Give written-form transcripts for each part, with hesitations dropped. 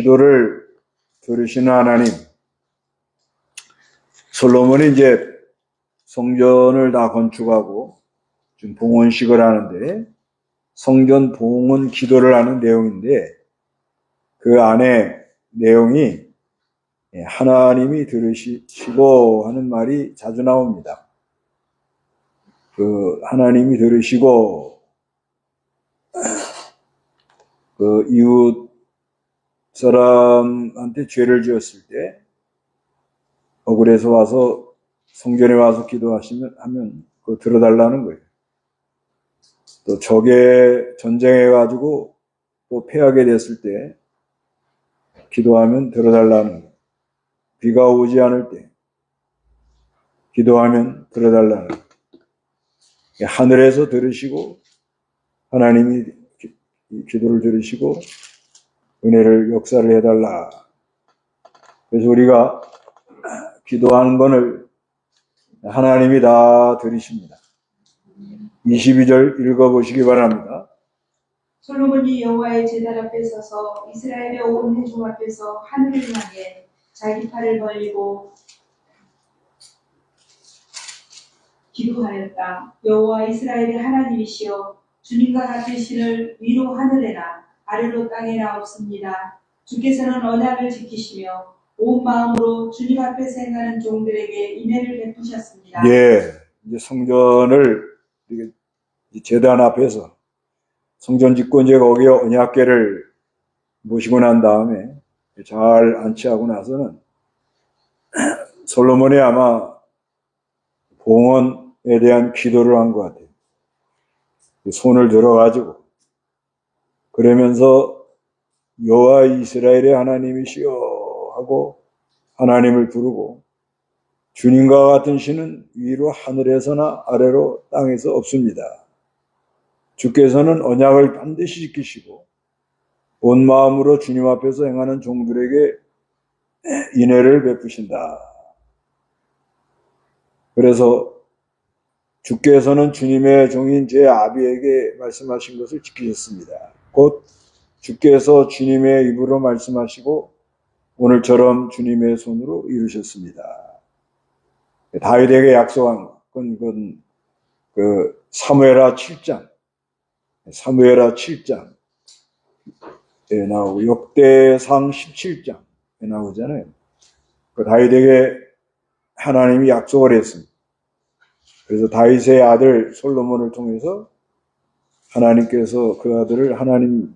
기도를 들으시는 하나님, 솔로몬이 이제 성전을 다 건축하고 지금 봉헌식을 하는데 성전 봉헌 기도를 하는 내용인데 그 안에 내용이 하나님이 들으시고 하는 말이 자주 나옵니다. 그 하나님이 들으시고 그 이웃 사람한테 죄를 지었을 때 억울해서 와서 성전에 와서 하면 그거 들어달라는 거예요. 또 적에 전쟁해가지고 또 패하게 됐을 때 기도하면 들어달라는 거예요. 비가 오지 않을 때 기도하면 들어달라는 거예요. 하늘에서 들으시고 하나님이 기도를 들으시고 은혜를 역사를 해달라. 그래서 우리가 기도하는 것을 하나님이 다 들으십니다. 22절 읽어보시기 바랍니다. 솔로몬이 여호와의 제단 앞에 서서 이스라엘의 온 회중 앞에서 하늘을 향해 자기 팔을 벌리고 기도하였다. 여호와 이스라엘의 하나님이시여, 주님과 같은 신을 위로 하늘에나 아래로 땅에나 없습니다. 주께서는 언약을 지키시며 온 마음으로 주님 앞에서 행하는 종들에게 인애를 베푸셨습니다. 예, 이제 성전을 제단 앞에서 성전 짓고 이제 거기에 언약궤를 모시고 난 다음에 잘 안치하고 나서는 솔로몬이 아마 봉헌에 대한 기도를 한 것 같아요. 손을 들어가지고 그러면서 여호와 이스라엘의 하나님이시여 하고 하나님을 부르고 주님과 같은 신은 위로 하늘에서나 아래로 땅에서 없습니다. 주께서는 언약을 반드시 지키시고 온 마음으로 주님 앞에서 행하는 종들에게 인애를 베푸신다. 그래서 주께서는 주님의 종인 제 아비에게 말씀하신 것을 지키셨습니다. 곧 주께서 주님의 입으로 말씀하시고 오늘처럼 주님의 손으로 이루셨습니다. 다윗에게 약속한 건 그 사무엘하 7장에 나오고 역대상 17장에 나오잖아요. 그 다윗에게 하나님이 약속을 했습니다. 그래서 다윗의 아들 솔로몬을 통해서 하나님께서 그 아들을 하나님께서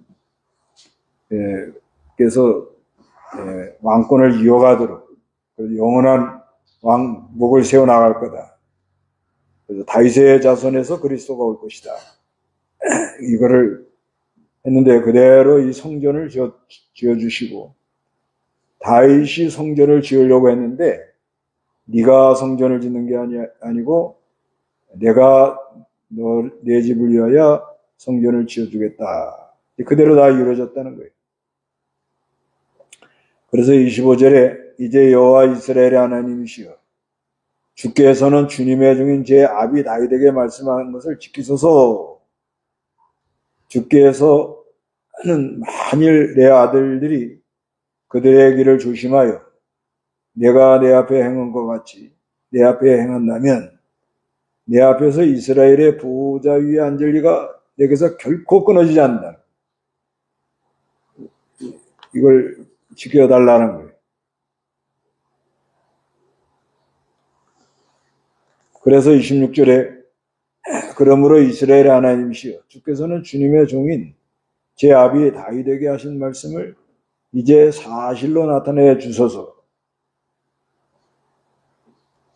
왕권을 이어가도록 영원한 왕목을 세워나갈 거다. 그래서 다윗의 자손에서 그리스도가 올 것이다. 이거를 했는데 그대로 이 성전을 지어주시고 다윗이 성전을 지으려고 했는데 네가 성전을 짓는 게 아니고 내가 내 집을 위하여 성전을 지어주겠다. 그대로 다 이루어졌다는 거예요. 그래서 25절에 이제 여호와 이스라엘의 하나님이시여, 주께서는 주님의 종인 제 아비 다윗에게 말씀한 것을 지키소서. 주께서는 만일 내 아들들이 그들의 길을 조심하여 내가 내 앞에 행한 것 같이 내 앞에 행한다면 내 앞에서 이스라엘의 보호자 위에 앉을 리가 내게서 결코 끊어지지 않는다. 이걸 지켜달라는 거예요. 그래서 26절에 그러므로 이스라엘의 하나님이시여, 주께서는 주님의 종인 제 아비 다윗에게 하신 말씀을 이제 사실로 나타내 주소서.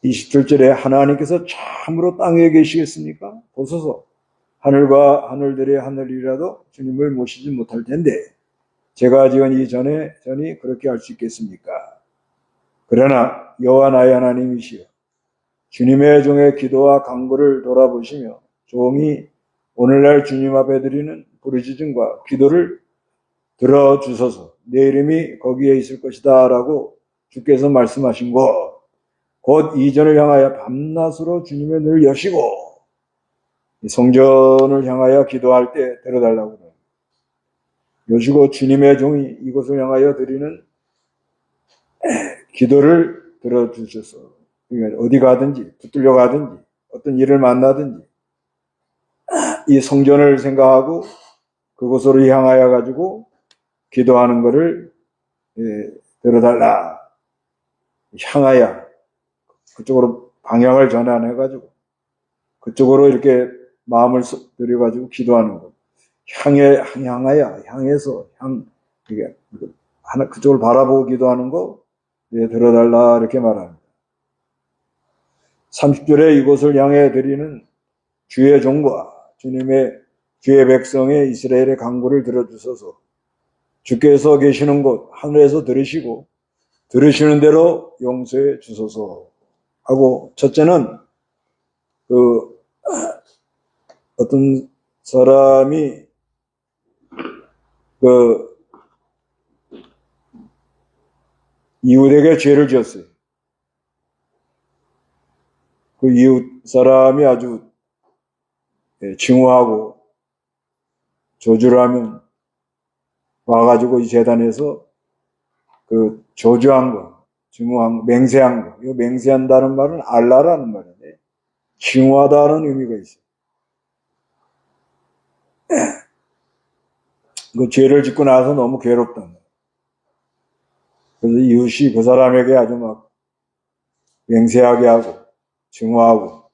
27절에 하나님께서 참으로 땅에 계시겠습니까? 보소서. 하늘과 하늘들의 하늘이라도 주님을 모시지 못할 텐데 제가 지은 이 전이 그렇게 할 수 있겠습니까? 그러나 여호와 나의 하나님이시여, 주님의 종의 기도와 간구를 돌아보시며 종이 오늘날 주님 앞에 드리는 부르짖음과 기도를 들어주소서. 내 이름이 거기에 있을 것이다 라고 주께서 말씀하신 것, 곧 이전을 향하여 밤낮으로 주님의 눈을 여시고 성전을 향하여 기도할 때 데려달라고 합니다. 요시고 주님의 종이 이곳을 향하여 드리는 기도를 들어주셔서, 그러니까 어디 가든지 붙들려 가든지 어떤 일을 만나든지 이 성전을 생각하고 그곳으로 향하여 가지고 기도하는 것을 들어달라. 향하여 그쪽으로 방향을 전환해 가지고 그쪽으로 이렇게 마음을 들여가지고 기도하는 것. 향하여 향해서 이게 하나 그쪽을 바라보고 기도하는 거 들어달라 이렇게 말합니다. 30절에 이곳을 향해 드리는 주의 종과 주의 백성의 이스라엘의 간구를 들어주소서. 주께서 계시는 곳 하늘에서 들으시고 들으시는 대로 용서해 주소서 하고, 첫째는 어떤 사람이 이웃에게 죄를 지었어요. 그 이웃 사람이 아주 증오하고 저주를 하면 와가지고 이 재단에서 그 저주한 거, 증오한 거, 맹세한 거. 이 맹세한다는 말은 알라라는 말인데 증오하다는 의미가 있어요. 그 죄를 짓고 나서 너무 괴롭다. 그래서 이웃이 그 사람에게 아주 막 맹세하게 하고 증오하고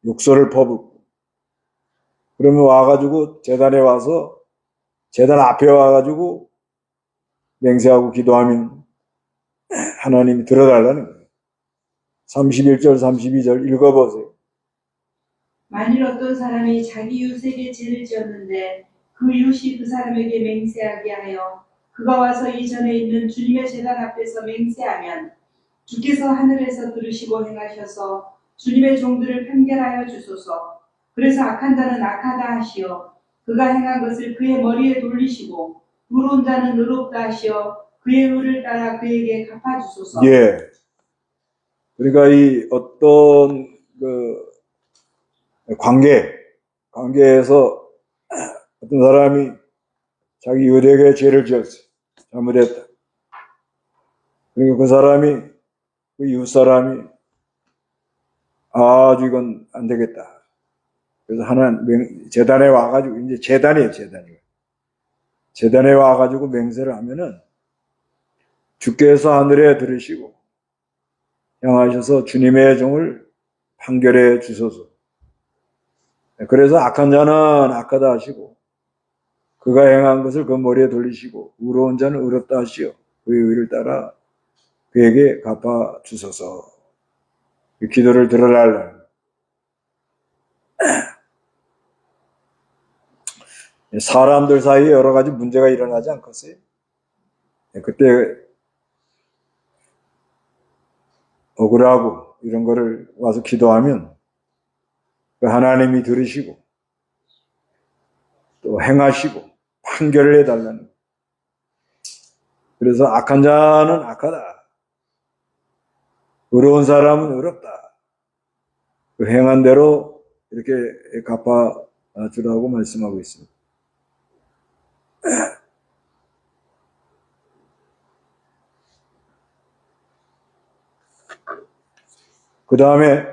욕설을 퍼붓고, 그러면 와가지고 재단에 와서 재단 앞에 와가지고 맹세하고 기도하면 하나님이 들어달라는 거예요. 31절 32절 읽어보세요. 만일 어떤 사람이 자기 이웃에게 죄를 지었는데 그 이웃이 그 사람에게 맹세하게 하여 그가 와서 이전에 있는 주님의 제단 앞에서 맹세하면 주께서 하늘에서 들으시고 행하셔서 주님의 종들을 판결하여 주소서. 그래서 악한 자는 악하다 하시어 그가 행한 것을 그의 머리에 돌리시고 의로운 자는 의롭다 하시어 그의 의를 따라 그에게 갚아주소서. 예. 그러니까 이 어떤 관계에서 어떤 사람이 자기 이웃에게 죄를 지었어요. 잘못했다. 그러니까 그 사람이, 그 이웃 사람이 아주 이건 안 되겠다. 그래서 재단에 와가지고, 이제 재단이에요, 재단에 와가지고 맹세를 하면은 주께서 하늘에 들으시고 향하셔서 주님의 종을 판결해 주소서. 그래서 악한 자는 악하다 하시고 그가 행한 것을 그 머리에 돌리시고 의로운 자는 의롭다 하시어 그의 의를 따라 그에게 갚아 주소서. 그 기도를 들어달라. 사람들 사이에 여러 가지 문제가 일어나지 않겠어요? 그때 억울하고 이런 거를 와서 기도하면 하나님이 들으시고 또 행하시고 판결을 해달라는 거예요. 그래서 악한 자는 악하다, 의로운 사람은 의롭다, 그 행한 대로 이렇게 갚아주라고 말씀하고 있습니다. 그 다음에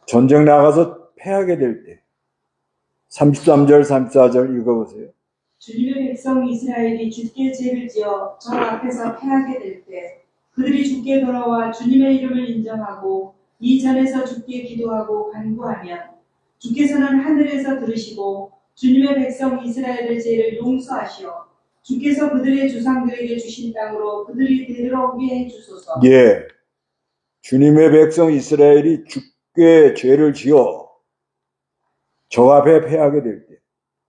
전쟁 나가서 패하게 될 때 33절 34절 읽어보세요. 주님의 백성 이스라엘이 주께 죄를 지어 저 앞에서 패하게 될 때 그들이 주께 돌아와 주님의 이름을 인정하고 이전에서 주께 기도하고 간구하면 주께서는 하늘에서 들으시고 주님의 백성 이스라엘의 죄를 용서하시어 주께서 그들의 조상들에게 주신 땅으로 그들이 되돌아오게 해주소서. 예, 주님의 백성 이스라엘이 주께 죄를 지어 저 앞에 패하게 될 때,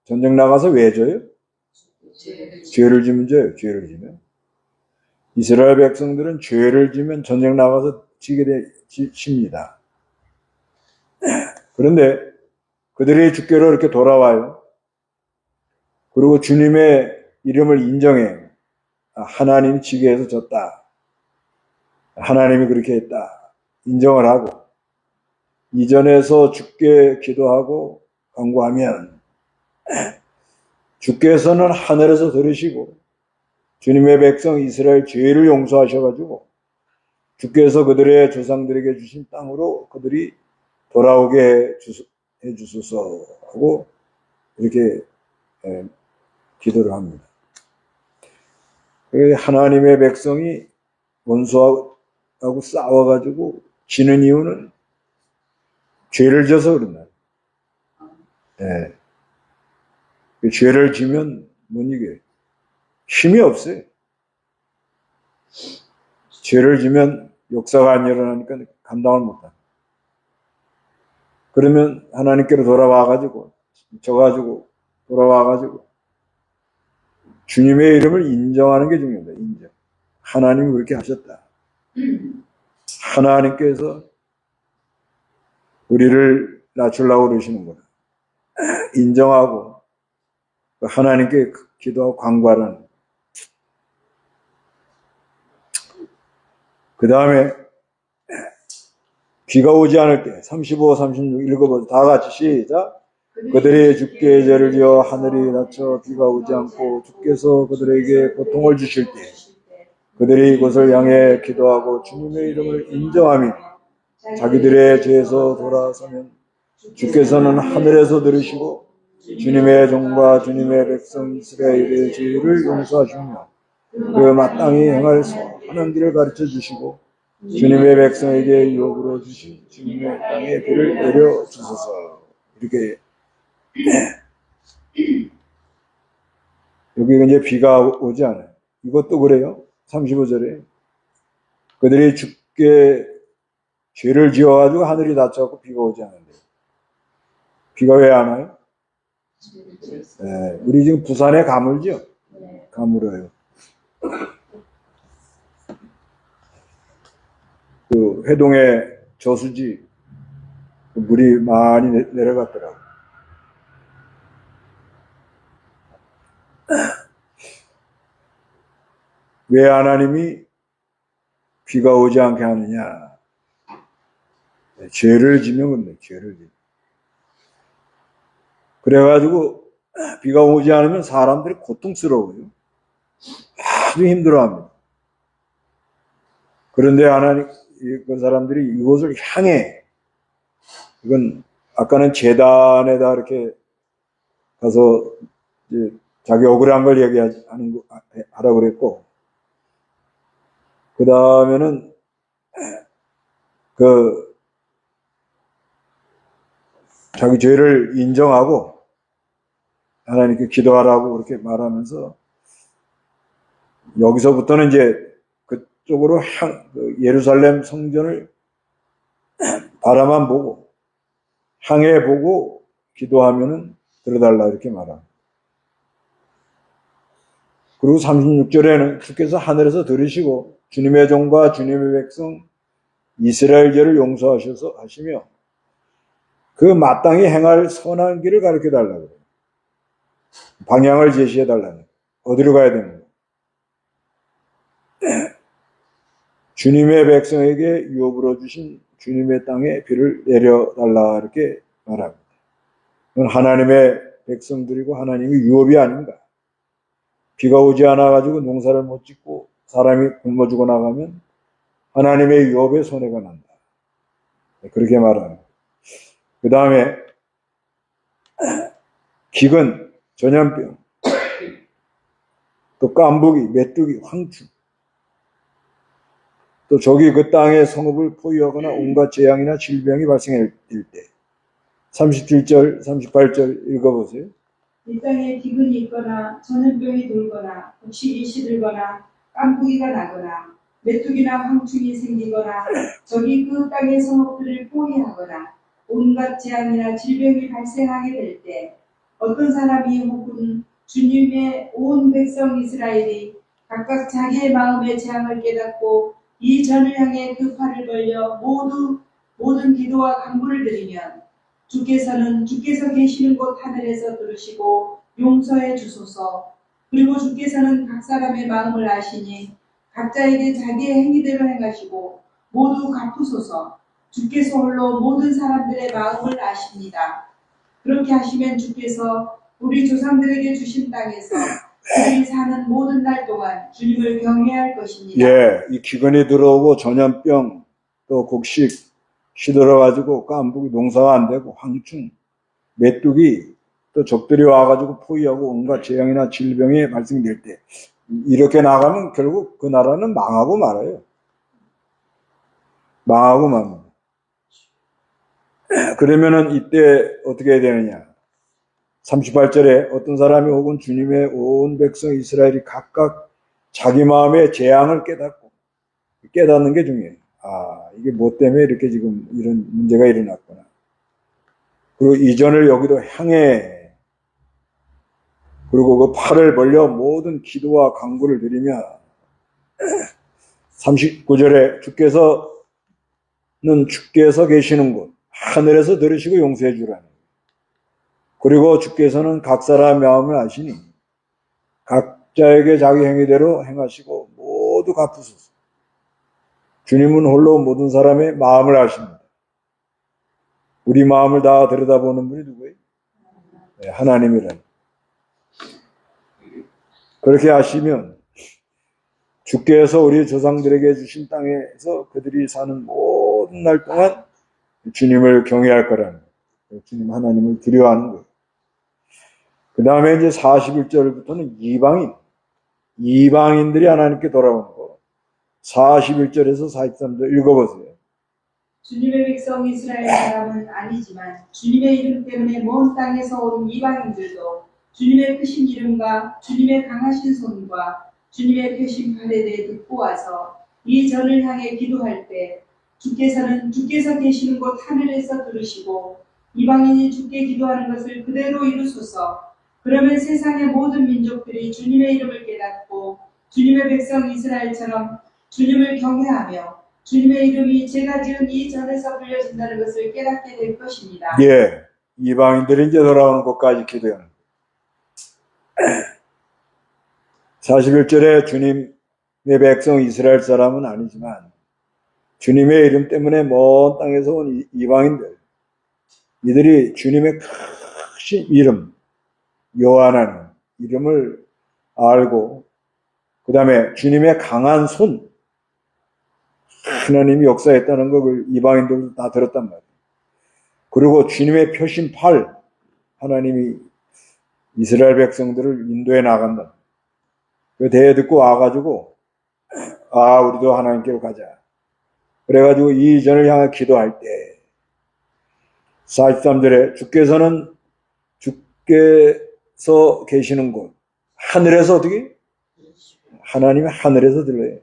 전쟁 나가서 왜 져요? 죄를 지면 져요. 죄를 지면. 이스라엘 백성들은 죄를 지면 전쟁 나가서 집니다. 그런데 그들이 주께로 이렇게 돌아와요. 그리고 주님의 이름을 인정해. 하나님 지게해서 졌다. 하나님이 그렇게 했다. 인정을 하고 이전에서 주께 기도하고 간구하면 주께서는 하늘에서 들으시고 주님의 백성 이스라엘 죄를 용서하셔가지고 주께서 그들의 조상들에게 주신 땅으로 그들이 돌아오게 해주소서 하고 이렇게 기도를 합니다. 하나님의 백성이 원수하고 싸워가지고 지는 이유는 죄를 져서 그런다. 죄를 지면 못 이겨요. 힘이 없어요. 죄를 지면 역사가 안 일어나니까 감당을 못합니다. 그러면 하나님께로 돌아와가지고 돌아와가지고 주님의 이름을 인정하는 게 중요합니다. 인정. 하나님이 그렇게 하셨다. 하나님께서 우리를 낮추려고 그러시는구나. 인정하고 하나님께 기도하고 간구하라는. 그 다음에 비가 오지 않을 때 35, 36 읽어보자. 다 같이 시작. 그들이 주께 죄를 지어 하늘이 닫혀 비가 오지 않고 주께서 그들에게 고통을 주실 때 그들이 이곳을 향해 기도하고 주님의 이름을 인정하며 자기들의 죄에서 돌아서면 주께서는 하늘에서 들으시고 주님의 종과 주님의 백성 이스라엘의 죄를 용서하시며 그 마땅히 행할 선한 길을 가르쳐 주시고 주님의 백성에게 유업으로 주신 주님의 땅에 비를 내려 주소서. 이렇게 여기 이제 비가 오지 않아요. 이것도 그래요. 35절에 그들이 주께 죄를 지어가지고 하늘이 닫혀갖고 비가 오지 않는데 비가 왜 안 와요? 우리 지금 부산에 가물죠? 가물어요. 그 회동의 저수지 물이 많이 내려갔더라고요. 왜 하나님이 비가 오지 않게 하느냐? 죄를 지면 그런데 죄를 지면. 그래가지고 비가 오지 않으면 사람들이 고통스러워요. 아주 힘들어합니다. 그런데 하나님, 그 사람들이 이곳을 향해, 이건 아까는 제단에다 이렇게 가서 이제 자기 억울한 걸 하라고 그랬고, 그 다음에는 자기 죄를 인정하고 하나님께 기도하라고 그렇게 말하면서 여기서부터는 이제 그쪽으로 예루살렘 성전을 바라만 보고 향해 보고 기도하면은 들어달라 이렇게 말합니다. 그리고 36절에는 주께서 하늘에서 들으시고 주님의 종과 주님의 백성 이스라엘 죄를 용서하셔서 하시며 그 마땅히 행할 선한 길을 가르쳐 달라고 그래요. 방향을 제시해 달라는. 어디로 가야 되는 거예요? 주님의 백성에게 유업으로 주신 주님의 땅에 비를 내려달라 이렇게 말합니다. 그건 하나님의 백성들이고 하나님의 유업이 아닌가. 비가 오지 않아가지고 농사를 못 짓고 사람이 굶어 죽어 나가면 하나님의 유업에 손해가 난다. 그렇게 말합니다. 그 다음에 기근, 전염병, 또 깐부기, 메뚜기, 황충, 또 적이 그 땅의 성읍을 포위하거나 온갖 재앙이나 질병이 발생할 때 37절, 38절 읽어보세요. 이 땅에 기근이 있거나 전염병이 돌거나 곡식이 시들거나 깐부기가 나거나 메뚜기나 황충이 생기거나 적이 그 땅의 성읍들을 포위하거나 온갖 재앙이나 질병이 발생하게 될 때 어떤 사람이 혹은 주님의 온 백성 이스라엘이 각각 자기의 마음의 재앙을 깨닫고 이 전을 향해 그 팔을 벌려 모든 기도와 간구를 드리면 주께서 계시는 곳 하늘에서 들으시고 용서해 주소서. 그리고 주께서는 각 사람의 마음을 아시니 각자에게 자기의 행위대로 행하시고 모두 갚으소서. 주께서 홀로 모든 사람들의 마음을 아십니다. 그렇게 하시면 주께서 우리 조상들에게 주신 땅에서 그들이 사는 모든 날 동안 주님을 경외할 것입니다. 예, 이 기근이 들어오고 전염병, 또 곡식 시들어가지고 깐부기 농사가 안 되고 황충, 메뚜기, 또 적들이 와가지고 포위하고 온갖 재앙이나 질병이 발생될 때 이렇게 나가면 결국 그 나라는 망하고 말아요. 망하고 맙니다. 그러면은 이때 어떻게 해야 되느냐? 38절에 어떤 사람이 혹은 주님의 온 백성 이스라엘이 각각 자기 마음의 재앙을 깨닫는 게 중요해요. 아, 이게 뭐 때문에 이렇게 지금 이런 문제가 일어났구나. 그리고 이전을 여기도 향해, 그리고 그 팔을 벌려 모든 기도와 간구를 드리며 39절에 주께서 계시는 곳 하늘에서 들으시고 용서해 주라니. 그리고 주께서는 각 사람의 마음을 아시니 각자에게 자기 행위대로 행하시고 모두 갚으소서. 주님은 홀로 모든 사람의 마음을 아십니다. 우리 마음을 다 들여다보는 분이 누구예요? 네, 하나님이란. 그렇게 하시면 주께서 우리 조상들에게 주신 땅에서 그들이 사는 모든 날 동안 주님을 경외할 거라는 거예요. 주님 하나님을 두려워하는 거예요. 그 다음에 이제 41절부터는 이방인들이 하나님께 돌아오는 거. 41절에서 43절 읽어보세요. 주님의 백성 이스라엘 사람은 아니지만 주님의 이름 때문에 먼 땅에서 온 이방인들도 주님의 크신 이름과 주님의 강하신 손과 주님의 펴신 팔에 대해 듣고 와서 이 전을 향해 기도할 때 주께서 계시는 곳 하늘에서 들으시고 이방인이 주께 기도하는 것을 그대로 이루소서. 그러면 세상의 모든 민족들이 주님의 이름을 깨닫고 주님의 백성 이스라엘처럼 주님을 경외하며 주님의 이름이 제가 지은 이 전에서 불려진다는 것을 깨닫게 될 것입니다. 예, 이방인들이 이제 돌아오는 곳까지 기도하는 거예요. 41절에 주님의 백성 이스라엘 사람은 아니지만 주님의 이름 때문에 먼 땅에서 온 이방인들, 이들이 주님의 크신 이름, 여호와라는 이름을 알고, 그 다음에 주님의 강한 손, 하나님이 역사했다는 걸 이방인들도 다 들었단 말이에요. 그리고 주님의 펴신 팔, 하나님이 이스라엘 백성들을 인도해 나간다. 그 대해 듣고 와가지고, 아, 우리도 하나님께로 가자. 그래가지고 이 전을 향해 기도할 때, 43절에 주께서 계시는 곳, 하늘에서 어떻게? 하나님이 하늘에서 들려요.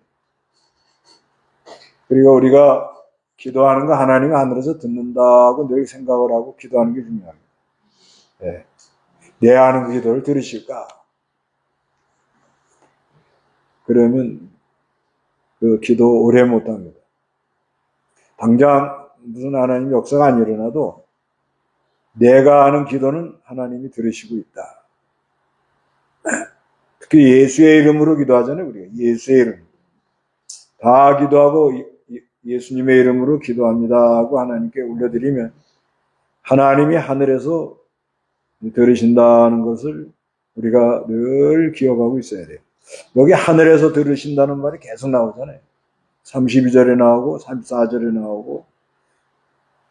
그리고 우리가 기도하는 거 하나님이 하늘에서 듣는다고 늘 생각을 하고 기도하는 게 중요합니다. 네. 내 하는 그 기도를 들으실까? 그러면 그 기도 오래 못합니다. 당장 무슨 하나님 역사가 안 일어나도 내가 하는 기도는 하나님이 들으시고 있다. 특히 예수의 이름으로 기도하잖아요. 우리가 예수의 이름. 다 기도하고 예수님의 이름으로 기도합니다 하고 하나님께 올려드리면 하나님이 하늘에서 들으신다는 것을 우리가 늘 기억하고 있어야 돼요. 여기 하늘에서 들으신다는 말이 계속 나오잖아요. 32절에 나오고 34절에 나오고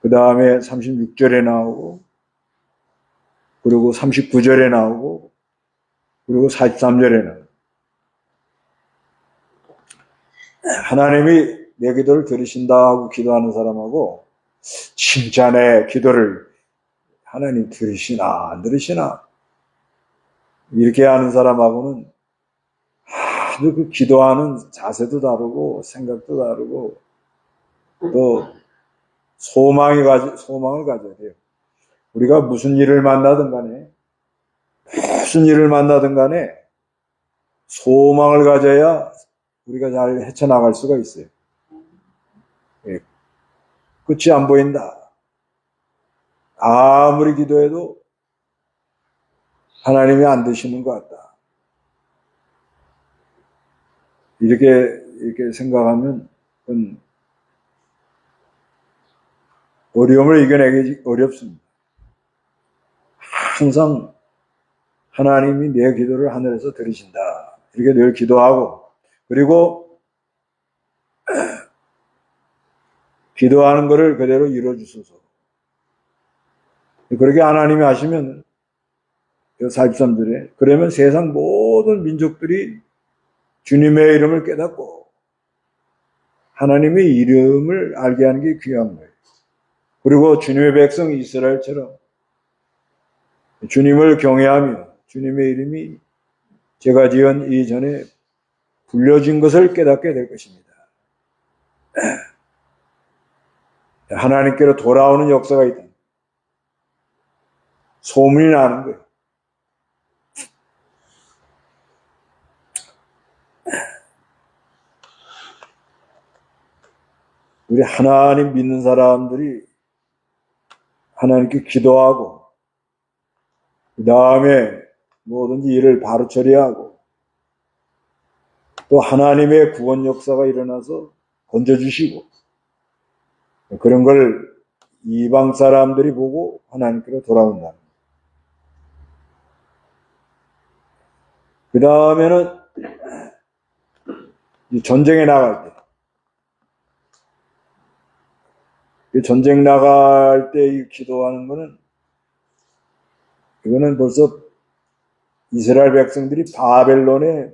그 다음에 36절에 나오고 그리고 39절에 나오고 그리고 43절에 나오고 하나님이 내 기도를 들으신다고 기도하는 사람하고 진짜 내 기도를 하나님 들으시나 안 들으시나 이렇게 하는 사람하고는 아주 그 기도하는 자세도 다르고 생각도 다르고 또 소망을 가져야 돼요. 우리가 무슨 일을 만나든 간에 소망을 가져야 우리가 잘 헤쳐나갈 수가 있어요. 예. 끝이 안 보인다. 아무리 기도해도 하나님이 안 되시는 것 같다. 이렇게 생각하면 어려움을 이겨내기 어렵습니다. 항상 하나님이 내 기도를 하늘에서 들으신다. 이렇게 늘 기도하고, 그리고 기도하는 것을 그대로 이루어주소서. 그렇게 하나님이 하시면 43절에 그러면 세상 모든 민족들이 주님의 이름을 깨닫고 하나님의 이름을 알게 하는 게 귀한 거예요. 그리고 주님의 백성 이스라엘처럼 주님을 경외하며 주님의 이름이 제가 지은 이전에 불려진 것을 깨닫게 될 것입니다. 하나님께로 돌아오는 역사가 있다. 소문이 나는 거예요. 우리 하나님 믿는 사람들이 하나님께 기도하고 그 다음에 뭐든지 일을 바로 처리하고 또 하나님의 구원 역사가 일어나서 건져주시고 그런 걸 이방 사람들이 보고 하나님께로 돌아온다. 그 다음에는 전쟁에 나갈 때 전쟁 나갈 때 기도하는 거는 이거는 벌써 이스라엘 백성들이 바벨론에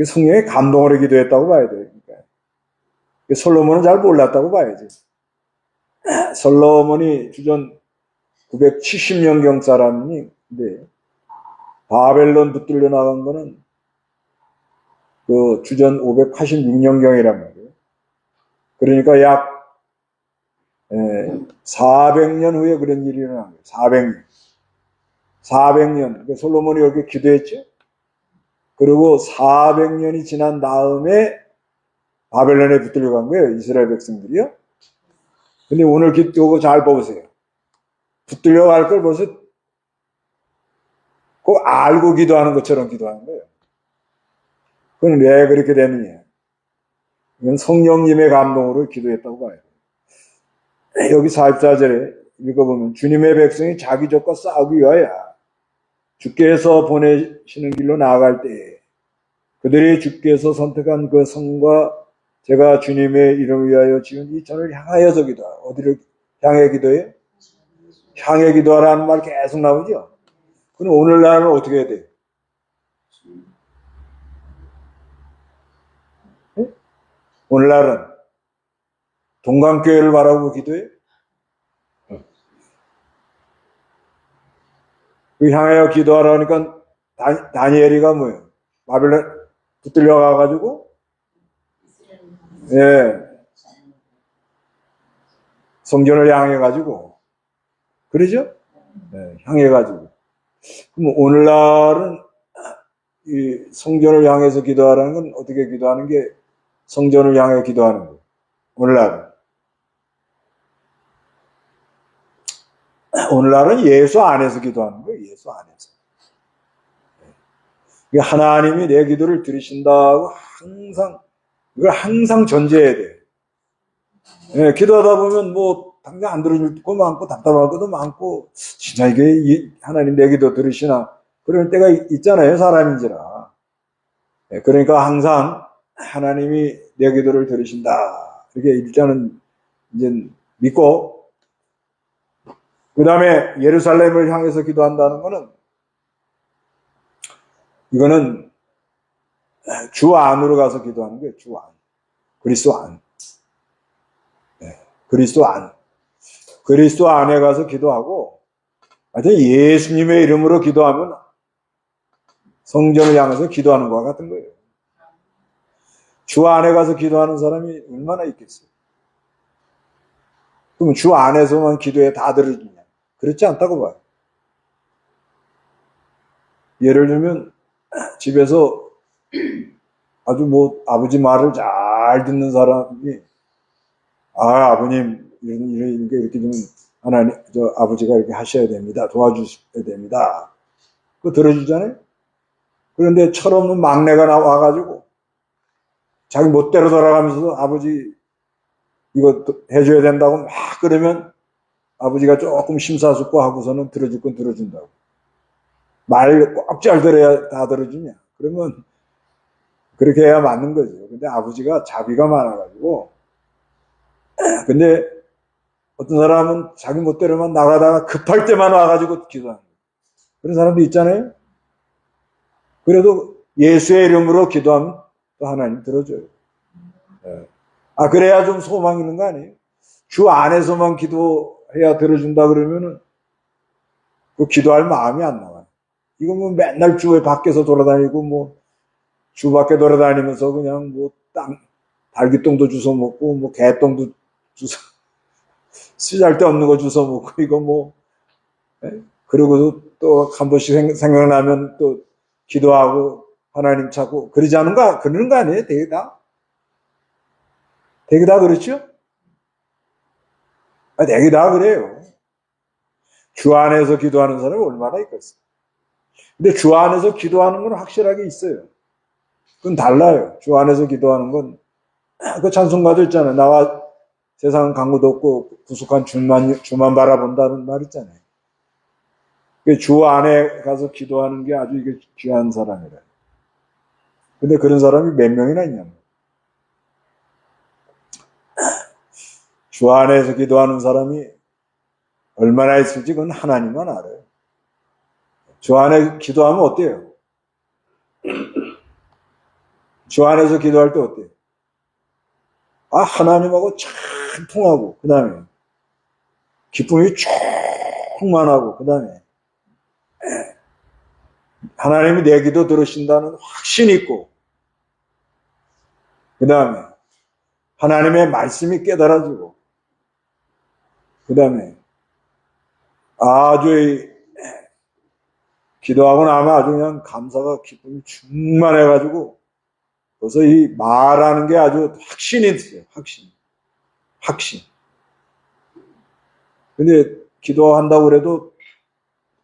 성령의 감동으로 기도했다고 봐야 돼요. 그러니까 솔로몬은 잘 몰랐다고 봐야지. 솔로몬이 주전 970년경 사람인데 바벨론 붙들려 나간 거는 그 주전 586년경이란 말이에요. 그러니까 약 400년 후에 그런 일이 일어난 거예요. 400년. 400년. 솔로몬이 여기 기도했죠. 그리고 400년이 지난 다음에 바벨론에 붙들려 간 거예요. 이스라엘 백성들이요. 근데 오늘 기도 잘 보세요. 붙들려 갈 걸 벌써 꼭 알고 기도하는 것처럼 기도하는 거예요. 그건 왜 그렇게 되느냐. 이건 성령님의 감동으로 기도했다고 봐요. 여기 44절에 읽어보면 주님의 백성이 자기 적과 싸우기 위하여 주께서 보내시는 길로 나아갈 때 그들이 주께서 선택한 그 성과 제가 주님의 이름을 위하여 지은 이 전을 향하여서 기도하라. 어디를 향해 기도해요? 향해 기도하라는 말 계속 나오죠? 그럼 오늘날은 어떻게 해야 돼요? 네? 오늘날은 동강교회를 바라보고 기도해요? 그 향하여 기도하라니까 다니엘이가 뭐예요? 바벨론 붙들려 가가지고 성전을 향해 가지고 그러죠? 향해 가지고. 그럼 오늘날은 이 성전을 향해서 기도하라는 건 어떻게 기도하는 게 성전을 향해 기도하는 거예요. 오늘날은 예수 안에서 기도하는 거예요. 예수 안에서. 하나님이 내 기도를 들으신다고 이걸 항상 전제해야 돼요. 기도하다 보면 뭐 당장 안 들어줄 것도 많고 답답할 것도 많고 진짜 이게 하나님 내 기도 들으시나 그럴 때가 있잖아요. 사람인지라. 그러니까 항상 하나님이 내 기도를 들으신다. 이렇게 일단은 이제 믿고 그 다음에 예루살렘을 향해서 기도한다는 거는 이거는 주 안으로 가서 기도하는 거예요. 주 안. 그리스도 안. 그리스도 안. 그리스도 안에 가서 기도하고 하여튼 예수님의 이름으로 기도하면 성전을 향해서 기도하는 것과 같은 거예요. 주 안에 가서 기도하는 사람이 얼마나 있겠어요? 그럼 주 안에서만 기도해 다 들어주냐? 그렇지 않다고 봐요. 예를 들면 집에서 아주 뭐 아버지 말을 잘 듣는 사람이 아버님 이렇게 되면 하나님 아버지가 이렇게 하셔야 됩니다. 도와주셔야 됩니다. 그거 들어주잖아요. 그런데 철없는 막내가 나와가지고 자기 멋대로 돌아가면서 아버지 이거 해줘야 된다고 막 그러면 아버지가 조금 심사숙고하고서는 들어줄 건 들어준다고. 말 꼭 잘 들어야 다 들어주냐. 그러면 그렇게 해야 맞는 거죠. 근데 아버지가 자비가 많아가지고, 근데 어떤 사람은 자기 멋대로만 나가다가 급할 때만 와가지고 기도하는 거예요. 그런 사람도 있잖아요. 그래도 예수의 이름으로 기도하면 또 하나님 들어줘요. 예. 그래야 좀 소망이 있는 거 아니에요? 주 안에서만 기도해야 들어준다 그러면은 그 기도할 마음이 안 나와요. 이거 뭐 맨날 주에 밖에서 돌아다니고 뭐 주 밖에 돌아다니면서 그냥 뭐 달기똥도 주워 먹고 뭐 개똥도 주워 쓰잘데없는 거 주워 먹고 이거 뭐 그러고도 또 한 번씩 생각나면 또 기도하고 하나님 찾고 그러지 않은가? 그러는 거 아니에요? 되게 다? 되게 다 그렇죠? 되게 다 그래요. 주 안에서 기도하는 사람이 얼마나 있겠어요. 근데 주 안에서 기도하는 건 확실하게 있어요. 그건 달라요. 주 안에서 기도하는 건, 그 찬송가도 있잖아요. 나와 세상은 강구도 없고 구속한 주만 바라본다는 말 있잖아요. 주 안에 가서 기도하는 게 아주 이게 귀한 사람이래요. 근데 그런 사람이 몇 명이나 있냐고. 주 안에서 기도하는 사람이 얼마나 있을지 그건 하나님만 알아요. 주 안에 기도하면 어때요? 주 안에서 기도할 때 어때요? 하나님하고 참 통하고, 그 다음에 기쁨이 충만하고, 그 다음에 하나님이 내 기도 들으신다는 확신이 있고, 그 다음에 하나님의 말씀이 깨달아지고, 그 다음에 아주 기도하고 나면 아주 그냥 감사가 기쁨이 충만해가지고 벌써 이 말하는 게 아주 확신이 있어요. 확신. 근데 기도한다고 그래도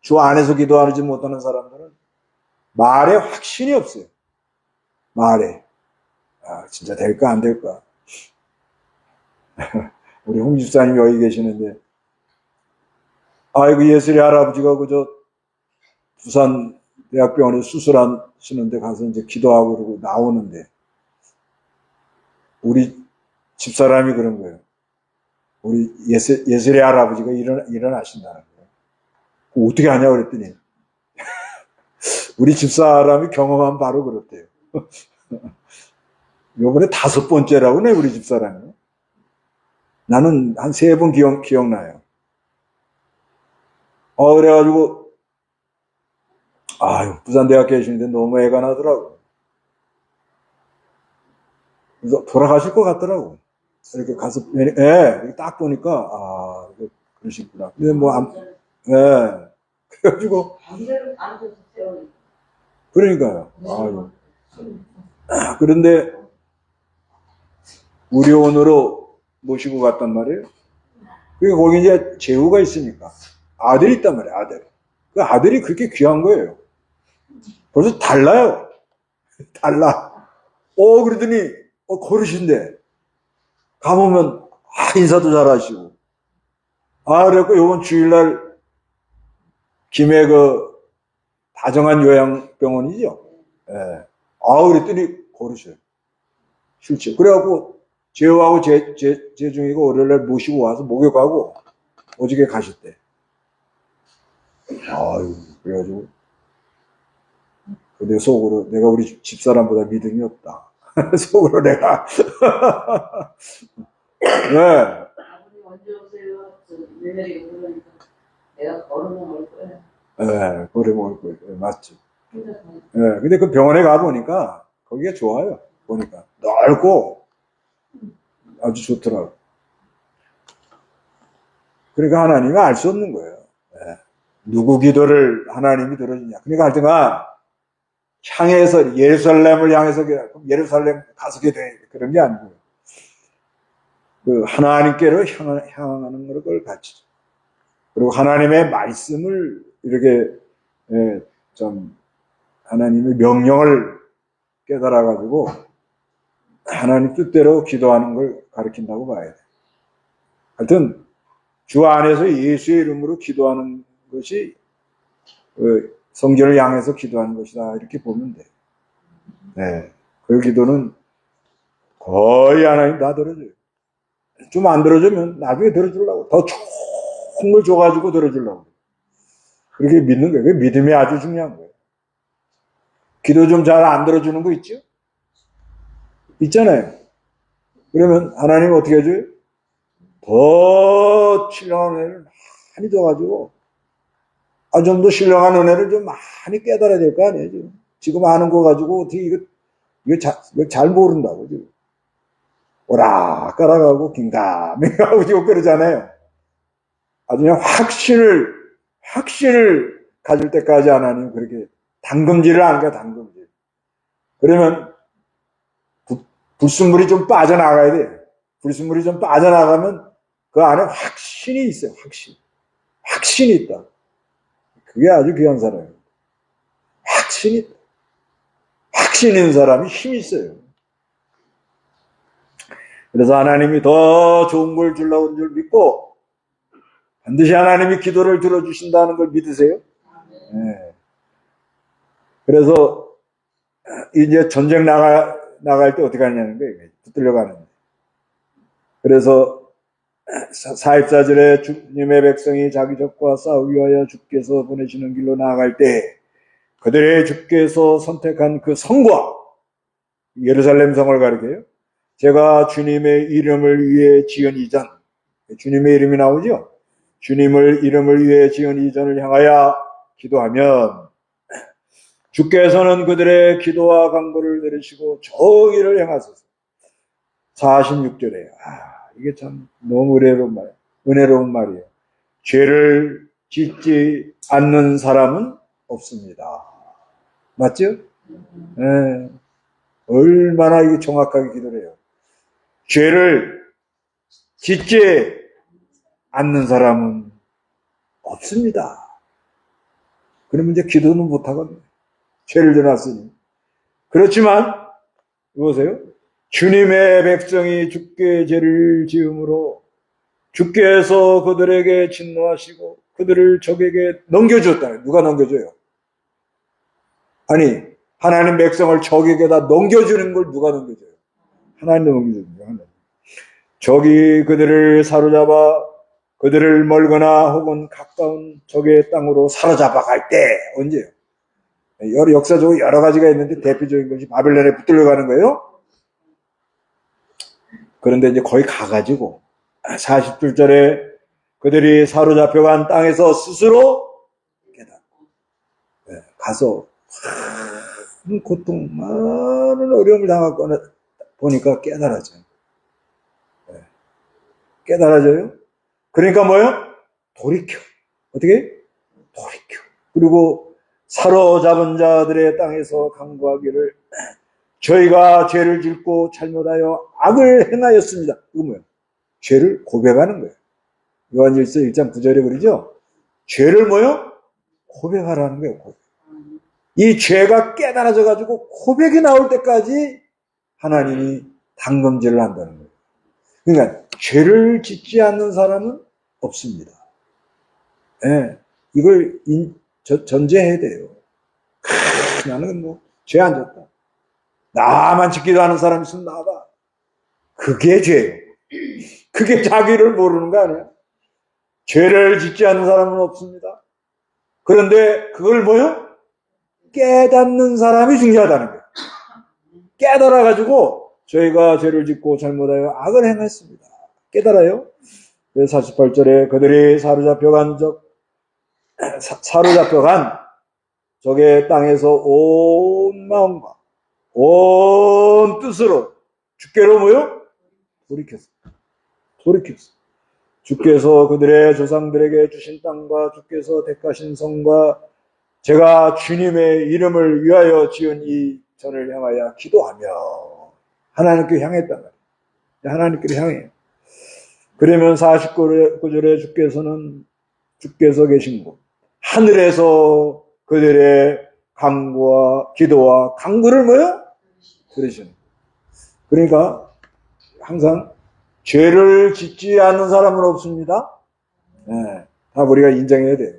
주 안에서 기도하지 못하는 사람들은 말에 확신이 없어요. 말에. 진짜 될까 안 될까. 우리 홍 집사님 여기 계시는데 이거 예슬이 할아버지가 그저 부산 대학병원에 수술하시는데 가서 이제 기도하고 그러고 나오는데 우리 집사람이 그런 거예요. 우리 예슬이 할아버지가 일어나신다는 거예요. 어떻게 하냐 그랬더니 우리 집사람이 경험한 바로 그렇대요. 요번에 5번째라고네 우리 집사람이. 나는 한 3번 기억나요. 그래가지고 부산대학 계시는데 너무 애가 나더라고. 그래서 돌아가실 것 같더라고. 이렇게 가서, 이렇게 딱 보니까, 그러시구나. 근데 그래가지고. 그러니까요. 그런데, 의료원으로 모시고 갔단 말이에요. 그러니까 거기 이제 제후가 있으니까. 아들이 있단 말이에요, 아들. 그 아들이 그렇게 귀한 거예요. 벌써 달라요. 달라. 그러더니, 거르신데. 가보면, 인사도 잘하시고. 그래갖고, 요번 주일날, 김해 다정한 요양병원이죠. 예. 그랬더니, 거르셔요. 실제. 그래갖고, 제후하고 제중이가 월요일날 모시고 와서 목욕하고, 어저께 가셨대. 그래가지고. 근데 속으로, 내가 우리 집사람보다 믿음이 없다. 속으로 내가. 네. 아버님 언제 오세요? 며느리가 그러니까 내가 걸으면 올 거야. 네, 걸으면 올 거예요. 맞죠. 네, 근데 그 병원에 가보니까 거기가 좋아요. 보니까 넓고 아주 좋더라고. 그러니까 하나님이 알 수 없는 거예요. 네. 누구 기도를 하나님이 들어주냐. 그러니까 하여튼간 향해서 예루살렘을 향해서 예루살렘 가서 기도해. 그런 게 아니고요. 그 하나님께로 향하는 걸 가르치죠. 그리고 하나님의 말씀을 이렇게 좀 하나님의 명령을 깨달아가지고 하나님 뜻대로 기도하는 걸 가르친다고 봐야 돼요. 하여튼 주 안에서 예수의 이름으로 기도하는 것이 성전을 향해서 기도하는 것이다. 이렇게 보면 돼. 네. 그 기도는 거의 하나님 다 들어줘요. 좀 안 들어주면 나중에 들어주려고. 더 좋은 걸 줘가지고 들어주려고. 그렇게 믿는 거예요. 그 믿음이 아주 중요한 거예요. 기도 좀 잘 안 들어주는 거 있죠? 있잖아요. 그러면 하나님 어떻게 해줘요? 더 신령한 은혜를 많이 줘가지고, 좀 더 신령한 은혜를 좀 많이 깨달아야 될 거 아니에요, 지금. 지금 아는 거 가지고 어떻게 이거 잘 모른다고, 지금. 오락가락하고 긴가민가하고 지금 그러잖아요. 아주 그냥 확신을 가질 때까지 하나님 그렇게 담금질을 안 가, 담금질. 그러면 불순물이 좀 빠져나가야 돼요. 불순물이 좀 빠져나가면 그 안에 확신이 있어요, 확신. 확신이 있다. 그게 아주 귀한 사람이에요. 확신이 있다. 확신 있는 사람이 힘이 있어요. 그래서 하나님이 더 좋은 걸 주려고 줄 믿고 반드시 하나님이 기도를 들어주신다는 걸 믿으세요. 네. 그래서 이제 전쟁 나갈 때 어떻게 하냐는 거예요. 붙들려 가는데. 그래서 44절에 주님의 백성이 자기 적과 싸우기 위하여 주께서 보내시는 길로 나아갈 때 그들의 주께서 선택한 그 성과, 예루살렘 성을 가리켜요. 제가 주님의 이름을 위해 지은 이전, 주님의 이름이 나오죠. 주님을 이름을 위해 지은 이전을 향하여 기도하면 주께서는 그들의 기도와 간구를 들으시고 정의를 행하소서. 46절에 이게 참 너무 은혜로운 말이에요. 죄를 짓지 않는 사람은 없습니다. 맞죠? 네. 얼마나 이게 정확하게 기도를 해요. 죄를 짓지 않는 사람은 없습니다. 그러면 이제 기도는 못하거든요. 죄를 져놨으니. 그렇지만, 보세요. 주님의 백성이 주께 죄를 지음으로 주께서 그들에게 진노하시고 그들을 적에게 넘겨주었다. 누가 넘겨줘요? 아니, 하나님 백성을 적에게다 넘겨주는 걸 누가 넘겨줘요? 하나님도 넘겨주는 거예요. 적이 그들을 사로잡아 그들을 멀거나 혹은 가까운 적의 땅으로 사로잡아 갈 때, 언제요? 역사적으로 여러 가지가 있는데 대표적인 것이 바벨론에 붙들려 가는 거예요. 그런데 이제 거의 가가지고 47절에 그들이 사로잡혀간 땅에서 스스로 깨닫고 가서 많은 고통, 많은 어려움을 당하거나 보니까 깨달아져요. 깨달아져요. 그러니까 뭐예요? 돌이켜. 어떻게? 돌이켜. 그리고 사로잡은 자들의 땅에서 간구하기를 저희가 죄를 짓고 잘못하여 악을 행하였습니다. 이거 뭐예요? 죄를 고백하는 거예요. 요한일서 1장 9절에 그러죠? 죄를 뭐예요? 고백하라는 거예요. 고백. 이 죄가 깨달아져 가지고 고백이 나올 때까지 하나님이 담금질을 한다는 거예요. 그러니까 죄를 짓지 않는 사람은 없습니다. 네, 이걸 전제해야 돼요. 나는 뭐 죄 안 졌다. 나만 짓기도 하는 사람이 있으면 나와봐. 그게 죄예요. 그게 자기를 모르는 거 아니에요? 죄를 짓지 않는 사람은 없습니다. 그런데 그걸 뭐요? 깨닫는 사람이 중요하다는 거예요. 깨달아가지고 저희가 죄를 짓고 잘못하여 악을 행했습니다. 깨달아요? 48절에 그들이 사로잡혀간 적의 땅에서 온 마음과 온 뜻으로 주께로 뭐요? 돌이켰어. 주께서 그들의 조상들에게 주신 땅과 주께서 택하신 성과 제가 주님의 이름을 위하여 지은 이 전을 향하여 기도하며 하나님께 향했단 말이에요. 하나님께 향해. 그러면 49절에 주께서 계신 곳 하늘에서 그들의 간구와 기도와 간구를 뭐요? 들으시는. 그러니까 항상 죄를 짓지 않는 사람은 없습니다. 네, 다 우리가 인정해야 돼요.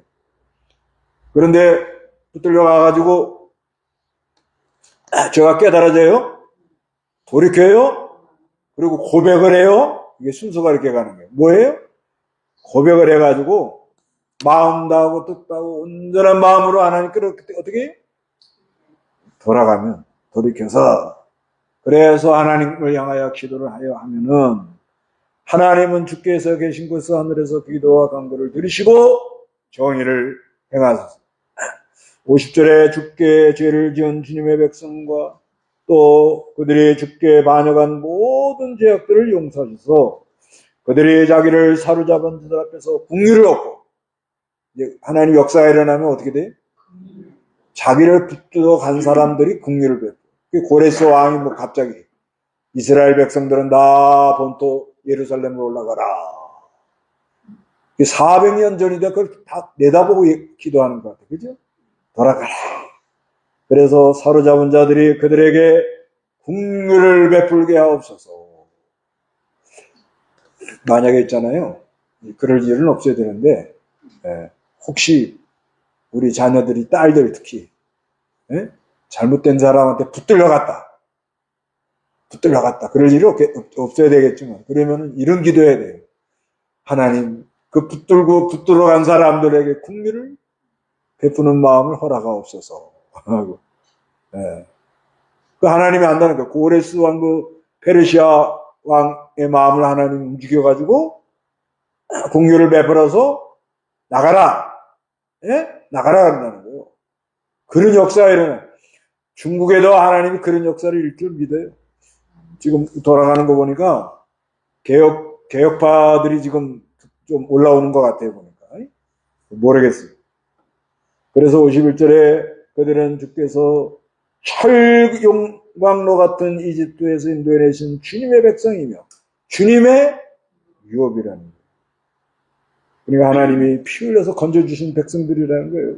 그런데 붙들려 가가지고 제가 깨달아져요? 돌이켜요? 그리고 고백을 해요? 이게 순서가 이렇게 가는 거예요. 뭐예요? 고백을 해가지고 마음 다하고 뜻 다하고 온전한 마음으로 하나님께로 그때 어떻게 해요? 돌아가면 돌이켜서 그래서 하나님을 향하여 기도를 하여 하면은 하나님은 주께서 계신 곳에서 하늘에서 기도와 간구를 들으시고 정의를 행하소서. 50절에 주께 죄를 지은 주님의 백성과 또 그들이 주께 반역한 모든 죄악들을 용서하셔서 그들이 자기를 사로잡은 자들 앞에서 긍휼을 얻고 이제 하나님 역사가 일어나면 어떻게 돼요? 자기를 붙들어 간 사람들이 긍휼을 베풀어. 고레스 왕이 뭐 갑자기 이스라엘 백성들은 다 본토 예루살렘으로 올라가라. 400년 전인데 그걸 다 내다보고 기도하는 것 같아요. 그죠? 돌아가라. 그래서 사로잡은 자들이 그들에게 긍휼을 베풀게 하옵소서. 만약에 있잖아요. 그럴 일은 없어야 되는데 혹시 우리 자녀들이 딸들 특히 잘못된 사람한테 붙들려 갔다. 그럴 일이 없어야 되겠지만 그러면 이런 기도해야 돼요. 하나님 그 붙들어 간 사람들에게 긍휼을 베푸는 마음을 허락하옵소서 하고 그 하나님이 안다는 거예요. 고레스 왕 그 페르시아 왕의 마음을 하나님 움직여가지고 긍휼을 베풀어서 나가라. 나가라 한다는 거예요. 그런 역사가 일어나요. 중국에도 하나님이 그런 역사를 일으킬 줄 믿어요. 지금 돌아가는 거 보니까 개혁파들이 지금 좀 올라오는 것 같아요. 보니까. 모르겠어요. 그래서 51절에 그들은 주께서 철용광로 같은 이집트에서 인도해내신 주님의 백성이며 주님의 유업이라는 거예요. 그러니까 하나님이 피 흘려서 건져주신 백성들이라는 거예요.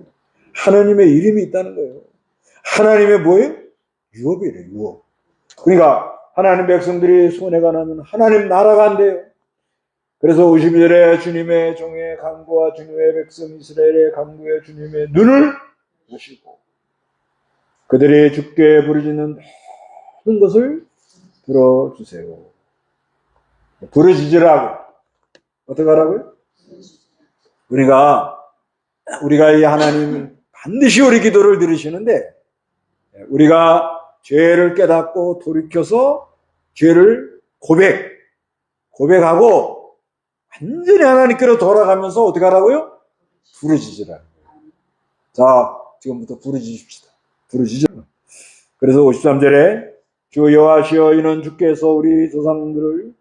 하나님의 이름이 있다는 거예요. 하나님의 뭐예요? 유업이래요. 유업. 그러니까 하나님 백성들이 손해가 나면 하나님 나라가 안 돼요. 그래서 52절에 주님의 종의 간구와 주님의 백성 이스라엘의 간구에 주님의 눈을 보시고 그들이 주께 부르짖는 모든 것을 들어주세요. 부르짖으라고. 어떻게 하라고요? 우리가 이 하나님 반드시 우리 기도를 들으시는데 우리가 죄를 깨닫고 돌이켜서 죄를 고백하고 완전히 하나님께로 돌아가면서 어떻게 하라고요? 부르짖으라는 거예요. 자, 지금부터 부르짖읍시다. 부르짖어. 그래서 53절에 주 여호와시여 이는 주께서 우리 조상들을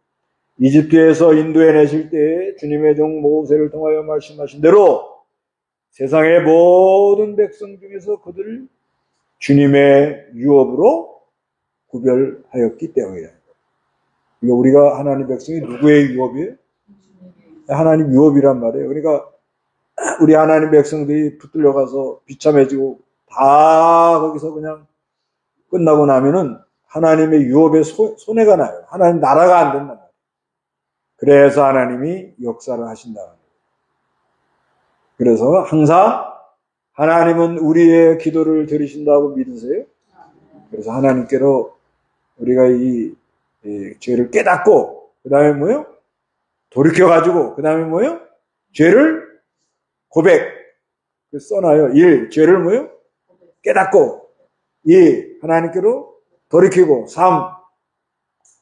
이집트에서 인도해내실 때에 주님의 종 모세를 통하여 말씀하신 대로 세상의 모든 백성 중에서 그들을 주님의 유업으로 구별하였기 때문이다. 그러니까 우리가 하나님 백성이 누구의 유업이에요? 하나님 유업이란 말이에요. 그러니까 우리 하나님 백성들이 붙들려 가서 비참해지고 다 거기서 그냥 끝나고 나면은 하나님의 유업에 손해가 나요. 하나님 나라가 안 된단 말이에요. 그래서 하나님이 역사를 하신다는 거예요. 그래서 항상 하나님은 우리의 기도를 들으신다고 믿으세요? 그래서 하나님께로 우리가 이 죄를 깨닫고 그 다음에 뭐요? 돌이켜가지고 그 다음에 뭐요? 죄를 고백. 써놔요. 1. 죄를 뭐요? 깨닫고 2. 하나님께로 돌이키고 3.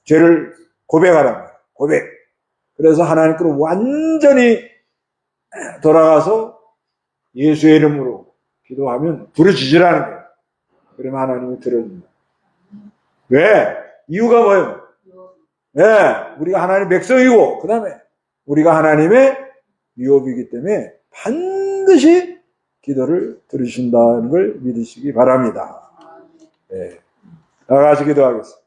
죄를 고백하라. 고백. 그래서 하나님께로 완전히 돌아가서 예수의 이름으로 기도하면 부르짖으라는 거예요. 그러면 하나님이 들어준다. 왜? 이유가 뭐예요? 네, 우리가 하나님 백성이고 그 다음에 우리가 하나님의 유업이기 때문에 반드시 기도를 들으신다는 걸 믿으시기 바랍니다. 네. 다 같이 기도하겠습니다.